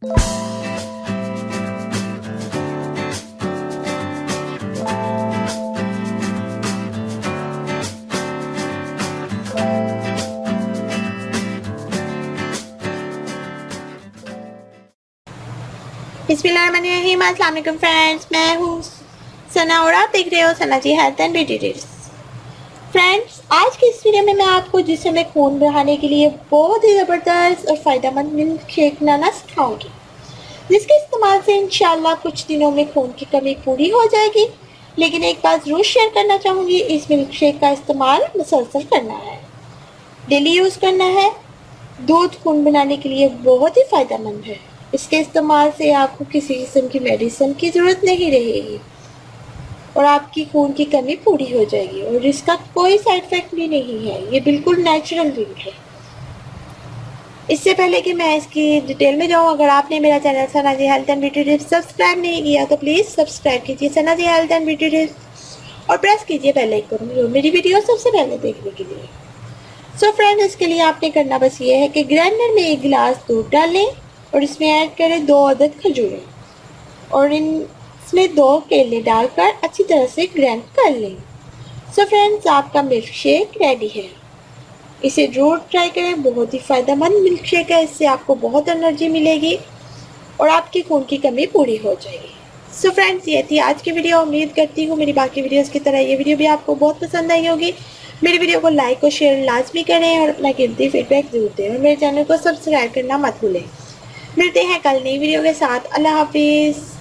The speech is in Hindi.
बिस्मिल्लाहिर्रहमानिर्रहीम। अस्सलाम वालेकुम फ्रेंड्स, मैं हूँ सना और आप देख रहे हो Sana ji health and beauty tips. Friends, आज की इस वीडियो में मैं आपको जिस्म में खून बढ़ाने के लिए बहुत ही ज़बरदस्त और फ़ायदेमंद मिल्क शेक बनाना सिखाऊंगी, जिसके इस्तेमाल से इंशाल्लाह कुछ दिनों में खून की कमी पूरी हो जाएगी। लेकिन एक बात ज़रूर शेयर करना चाहूँगी, इस मिल्क शेक का इस्तेमाल मुसलसल करना है, डेली यूज़ करना है। दूध खून बनाने के लिए बहुत ही फ़ायदेमंद है। इसके इस्तेमाल से आपको किसी किस्म की मेडिसिन की ज़रूरत नहीं रहेगी और आपकी खून की कमी पूरी हो जाएगी और इसका कोई साइड इफ़ेक्ट भी नहीं है। ये बिल्कुल नेचुरल ड्रिंक है। इससे पहले कि मैं इसकी डिटेल में जाऊँ, अगर आपने मेरा channel Sana ji health and beauty tips subscribe नहीं किया तो प्लीज़ सब्सक्राइब कीजिए Sana ji health and beauty tips और प्रेस कीजिए बेल आइकन जो मेरी वीडियो सबसे पहले देखने के लिए। सो फ्रेंड, इसके लिए आपने करना बस ये है कि ग्राइंडर में 1 गिलास दूध डालें और इसमें ऐड करें 2 अदद खजूरें और इसमें 2 केले डालकर अच्छी तरह से ग्राइंड कर लें। सो फ्रेंड्स, आपका मिल्क शेक रेडी है। इसे ज़रूर ट्राई करें, बहुत ही फ़ायदेमंद मिल्क शेक है। इससे आपको बहुत एनर्जी मिलेगी और आपकी खून की कमी पूरी हो जाएगी। सो फ्रेंड्स, ये थी आज की वीडियो। उम्मीद करती हूँ मेरी बाकी वीडियोस की तरह ये वीडियो भी आपको बहुत पसंद आई होगी। मेरी वीडियो को लाइक और शेयर लाजमी करें और अपना कीमती फीडबैक जरूर दें और मेरे चैनल को सब्सक्राइब करना मत भूलें। मिलते हैं कल नई वीडियो के साथ। अल्लाह हाफिज़।